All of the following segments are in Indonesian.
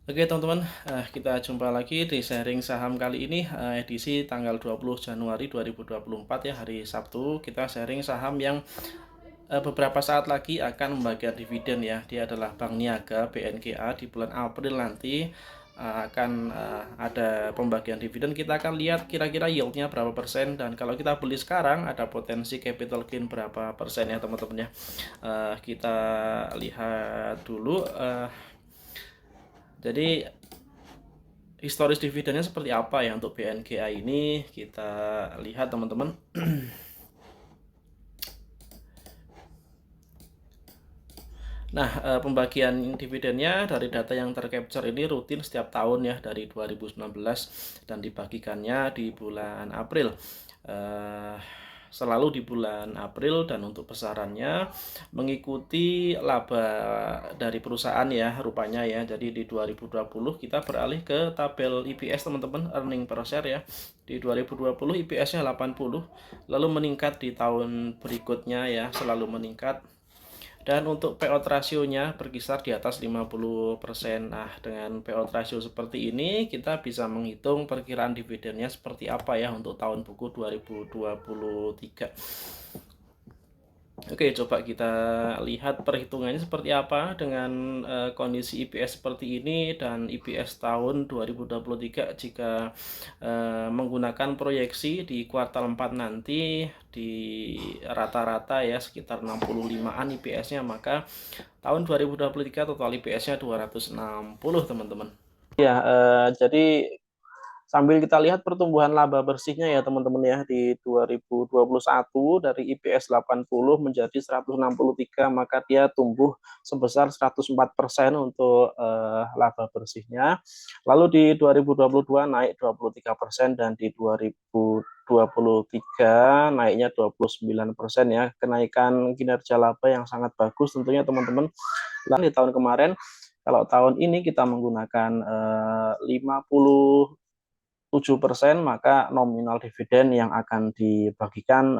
Oke teman-teman, kita jumpa lagi di sharing saham kali ini, edisi tanggal 20 Januari 2024 ya, hari Sabtu. Kita sharing saham yang beberapa saat lagi akan membagikan dividen ya. Dia adalah Bank Niaga BNKA. Di bulan April nanti akan ada pembagian dividen. Kita akan lihat kira-kira yieldnya berapa persen, dan kalau kita beli sekarang ada potensi capital gain berapa persen ya teman-teman ya. Kita lihat dulu. Jadi historis dividennya seperti apa ya untuk BNKA ini, kita lihat teman-teman. Nah, pembagian dividennya dari data yang tercapture ini rutin setiap tahun ya, dari 2019, dan dibagikannya di bulan April. Selalu di bulan April, dan untuk besarannya mengikuti laba dari perusahaan ya rupanya ya. Jadi di 2020 kita beralih ke tabel EPS teman-teman, earning per share ya. Di 2020 EPS-nya 80, lalu meningkat di tahun berikutnya ya, selalu meningkat. Dan untuk payout rasionya berkisar di atas 50%. Nah, dengan payout rasio seperti ini, kita bisa menghitung perkiraan dividennya seperti apa ya untuk tahun buku 2023. Oke, coba kita lihat perhitungannya seperti apa dengan kondisi EPS seperti ini dan EPS tahun 2023 jika menggunakan proyeksi di kuartal 4 nanti di rata-rata ya sekitar 65-an EPS-nya, maka tahun 2023 total EPS-nya 260 teman-teman. Ya, jadi sambil kita lihat pertumbuhan laba bersihnya ya teman-teman ya, di 2021 dari IPS 80 menjadi 163, maka dia tumbuh sebesar 104% untuk laba bersihnya. Lalu di 2022 naik 23%, dan di 2023 naiknya 29% ya. Kenaikan kinerja laba yang sangat bagus tentunya teman-teman. Lalu di tahun kemarin, kalau tahun ini kita menggunakan 57%, maka nominal dividen yang akan dibagikan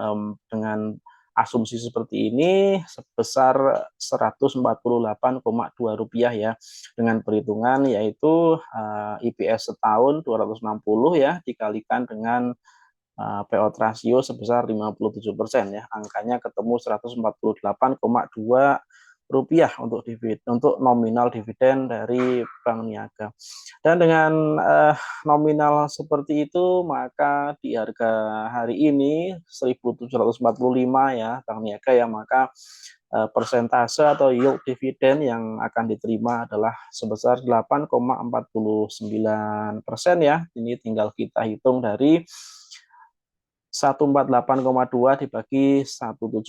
dengan asumsi seperti ini sebesar Rp148,2 ya, dengan perhitungan yaitu IPS setahun 260 ya, dikalikan dengan payout rasio sebesar 57% ya, angkanya ketemu Rp148,2 untuk nominal dividen dari Bank Niaga. Dan dengan nominal seperti itu, maka di harga hari ini 1745 ya Bank Niaga ya, maka persentase atau yield dividen yang akan diterima adalah sebesar 8,49% ya. Ini tinggal kita hitung dari 148,2 dibagi 1745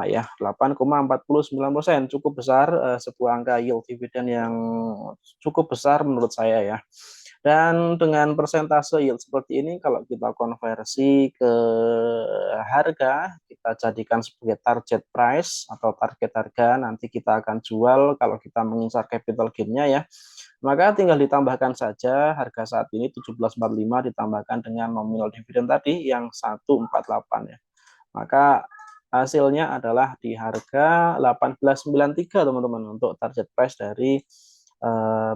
ya, 8,49%, cukup besar, sebuah angka yield dividen yang cukup besar menurut saya ya. Dan dengan persentase yield seperti ini, kalau kita konversi ke harga, kita jadikan sebagai target price atau target harga, nanti kita akan jual kalau kita mengincar capital gain-nya ya. Maka tinggal ditambahkan saja harga saat ini 1745 ditambahkan dengan nominal dividen tadi yang 148 ya. Maka hasilnya adalah di harga 1893 teman-teman untuk target price dari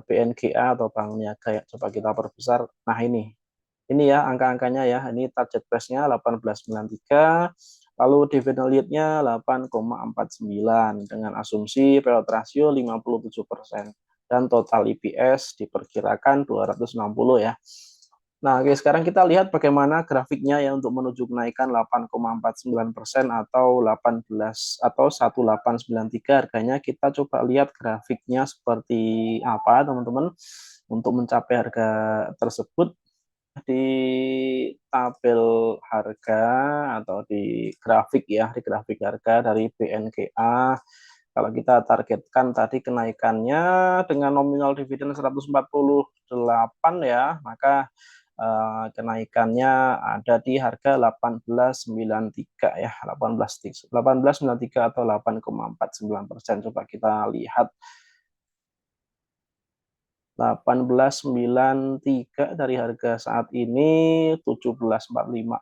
BNGA atau Bank Niaga ya. Coba kita perbesar. Nah ini ya angka-angkanya ya. Ini target price-nya 1893, lalu dividend yield-nya 8,49 dengan asumsi payout rasio 57%, dan total EPS diperkirakan 260 ya. Nah, oke, sekarang kita lihat bagaimana grafiknya ya untuk menuju kenaikan 8,49% atau 18 atau 1893 harganya. Kita coba lihat grafiknya seperti apa, teman-teman. Untuk mencapai harga tersebut di tabel harga atau di grafik ya, di grafik harga dari BNKA, kalau kita targetkan tadi kenaikannya dengan nominal dividen 148 ya, maka kenaikannya ada di harga 1893 ya, 1893 atau 8,49%. Coba kita lihat 1893 dari harga saat ini 1745.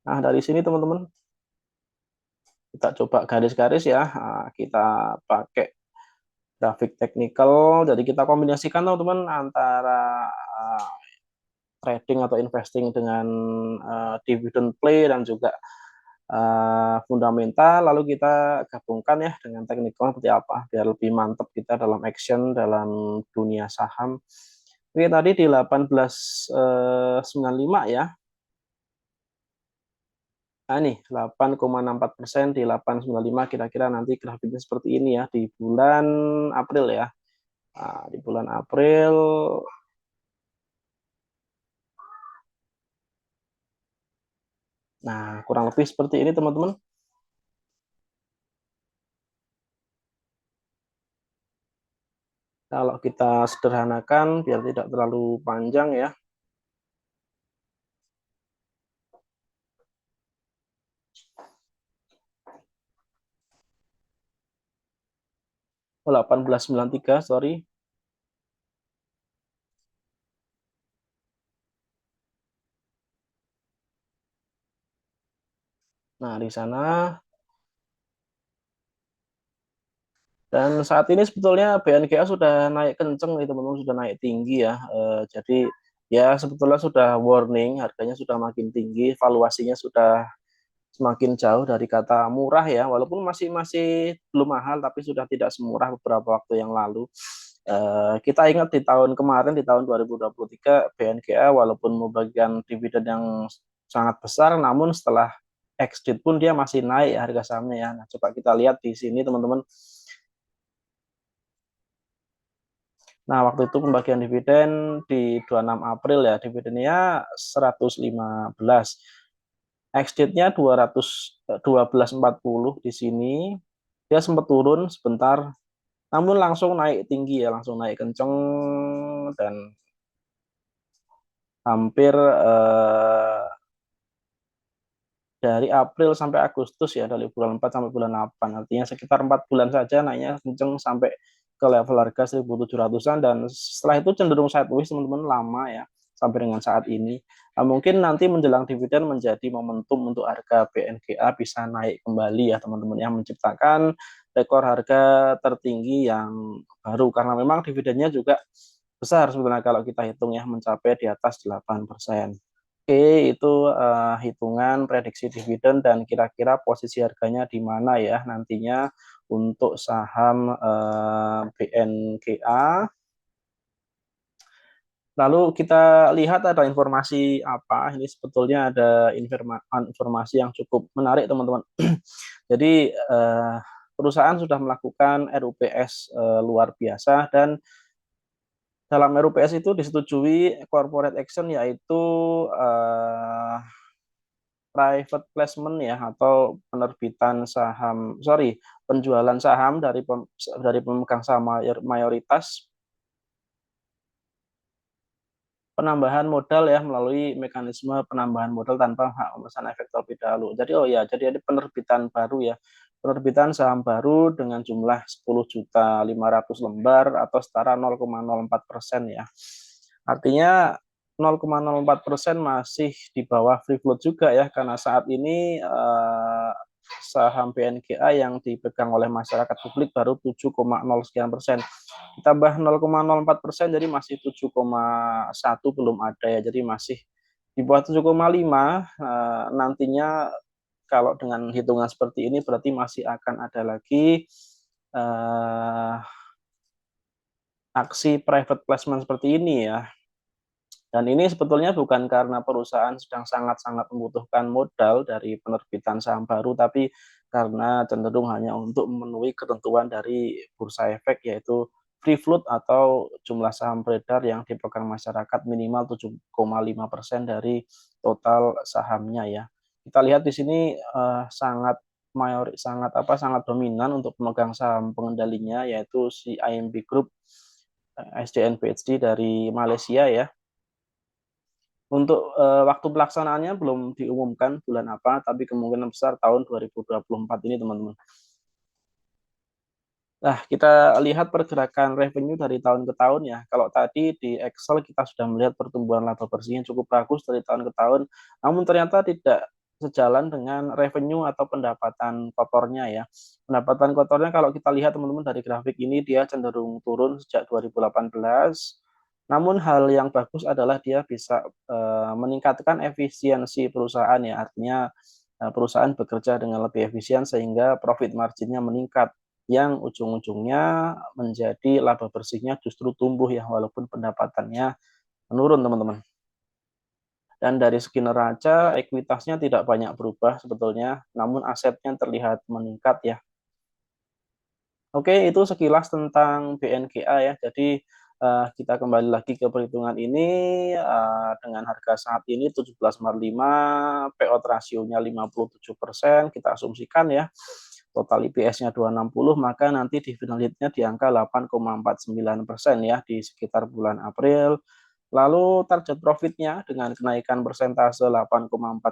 Nah, dari sini teman-teman kita coba garis-garis ya. Nah, kita pakai grafik teknikal. Jadi kita kombinasikan teman-teman antara trading atau investing dengan dividend play dan juga fundamental, lalu kita gabungkan ya dengan teknikal seperti apa biar lebih mantap kita dalam action dalam dunia saham. Oke, tadi di 1895 ya. Nah nih 8,64% di 895, kira-kira nanti grafiknya seperti ini ya di bulan April ya. Nah, di bulan April. Nah, kurang lebih seperti ini teman-teman. Kalau kita sederhanakan biar tidak terlalu panjang ya. 1893, sorry. Nah, di sana. Dan saat ini sebetulnya BNKA sudah naik kenceng nih teman-teman, sudah naik tinggi ya. Jadi ya sebetulnya sudah warning, harganya sudah makin tinggi, valuasinya sudah semakin jauh dari kata murah ya, walaupun masih masih belum mahal, tapi sudah tidak semurah beberapa waktu yang lalu. Kita ingat di tahun kemarin, di tahun 2023, BNKA walaupun membagikan dividen yang sangat besar, namun setelah exit pun dia masih naik harga sahamnya ya. Nah, coba kita lihat di sini teman-teman. Nah, waktu itu pembagian dividen di 26 April ya, dividennya 115. Exit-nya 1240 di sini. Dia sempat turun sebentar, namun langsung naik tinggi ya, langsung naik kenceng dan hampir dari April sampai Agustus ya, dari bulan 4 sampai bulan 8, artinya sekitar 4 bulan saja naiknya kenceng sampai ke level harga 1.700-an, dan setelah itu cenderung sideways teman-teman lama ya sampai dengan saat ini. Nah, mungkin nanti menjelang dividen menjadi momentum untuk harga BNKA bisa naik kembali ya teman-teman, yang menciptakan rekor harga tertinggi yang baru, karena memang dividennya juga besar sebenarnya kalau kita hitung ya, mencapai di atas 8%. Oke, itu hitungan prediksi dividen dan kira-kira posisi harganya di mana ya nantinya untuk saham BNKA. Lalu kita lihat ada informasi apa, ini sebetulnya ada informasi yang cukup menarik teman-teman. Jadi perusahaan sudah melakukan RUPS luar biasa, dan dalam RUPS itu disetujui corporate action, yaitu private placement ya, atau penerbitan saham, sorry, penjualan saham dari pemegang saham mayoritas, penambahan modal ya melalui mekanisme penambahan modal tanpa hak memesan efek terlebih dahulu. Jadi oh ya, jadi ada penerbitan baru ya. Penerbitan saham baru dengan jumlah 10.500.000 lembar atau setara 0,04% ya. Artinya 0,04% masih di bawah free float juga ya, karena saat ini saham BNKA yang dipegang oleh masyarakat publik baru 7,0 sekian persen. Ditambah 0,04%, jadi masih 7,1 belum ada ya, jadi masih di bawah 7,5. Nantinya kalau dengan hitungan seperti ini berarti masih akan ada lagi aksi private placement seperti ini ya. Dan ini sebetulnya bukan karena perusahaan sedang sangat-sangat membutuhkan modal dari penerbitan saham baru, tapi karena cenderung hanya untuk memenuhi ketentuan dari bursa efek, yaitu free float atau jumlah saham beredar yang dipegang masyarakat minimal 7,5% dari total sahamnya ya. Kita lihat di sini sangat dominan untuk pemegang saham pengendalinya, yaitu si IMB Group, SDN BHD dari Malaysia ya. Untuk waktu pelaksanaannya belum diumumkan bulan apa, tapi kemungkinan besar tahun 2024 ini teman-teman. Nah, kita lihat pergerakan revenue dari tahun ke tahun ya. Kalau tadi di Excel kita sudah melihat pertumbuhan laba bersihnya cukup bagus dari tahun ke tahun, namun ternyata tidak sejalan dengan revenue atau pendapatan kotornya ya. Pendapatan kotornya kalau kita lihat teman-teman dari grafik ini dia cenderung turun sejak 2018. Namun hal yang bagus adalah dia bisa meningkatkan efisiensi perusahaan ya. Artinya perusahaan bekerja dengan lebih efisien sehingga profit marginnya meningkat yang ujung-ujungnya menjadi laba bersihnya justru tumbuh ya walaupun pendapatannya menurun teman-teman. Dan dari segi neraca, ekuitasnya tidak banyak berubah sebetulnya, namun asetnya terlihat meningkat ya. Oke, itu sekilas tentang BNGA ya. Jadi kita kembali lagi ke perhitungan ini dengan harga saat ini 17,45, payout rasionya 57%, kita asumsikan ya. Total IPS-nya 260, maka nanti dividend yield-nya di angka 8,49% ya di sekitar bulan April. Lalu target profitnya dengan kenaikan persentase 8,49%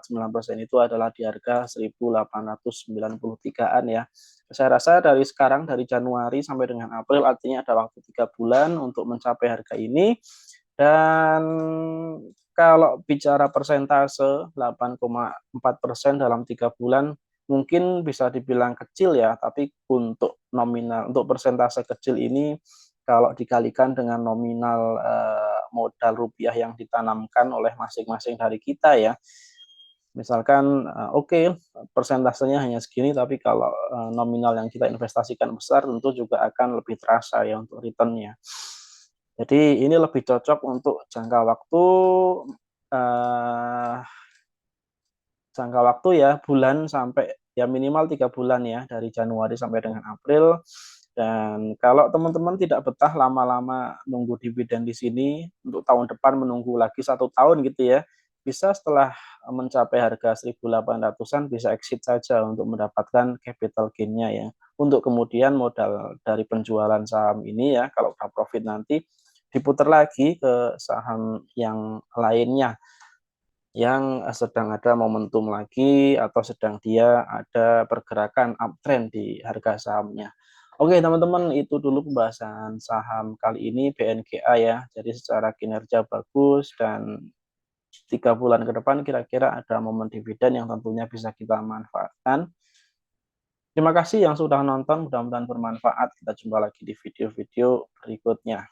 itu adalah di harga 1.893-an ya. Saya rasa dari sekarang, dari Januari sampai dengan April, artinya ada waktu 3 bulan untuk mencapai harga ini. Dan kalau bicara persentase 8,4% dalam 3 bulan, mungkin bisa dibilang kecil ya, tapi untuk nominal, untuk persentase kecil ini kalau dikalikan dengan nominal modal rupiah yang ditanamkan oleh masing-masing dari kita ya. Misalkan oke, persentasenya hanya segini tapi kalau nominal yang kita investasikan besar tentu juga akan lebih terasa ya untuk return-nya. Jadi ini lebih cocok untuk eh, jangka waktu ya bulan sampai ya minimal 3 bulan ya dari Januari sampai dengan April. Dan kalau teman-teman tidak betah lama-lama nunggu dividen di sini, untuk tahun depan menunggu lagi 1 tahun gitu ya, bisa setelah mencapai harga 1.800-an bisa exit saja untuk mendapatkan capital gain-nya ya. Untuk kemudian modal dari penjualan saham ini ya, kalau udah profit nanti diputar lagi ke saham yang lainnya yang sedang ada momentum lagi atau sedang dia ada pergerakan uptrend di harga sahamnya. Oke teman-teman, itu dulu pembahasan saham kali ini BNGA ya. Jadi secara kinerja bagus dan 3 bulan ke depan kira-kira ada momen dividen yang tentunya bisa kita manfaatkan. Terima kasih yang sudah nonton, mudah-mudahan bermanfaat. Kita jumpa lagi di video-video berikutnya.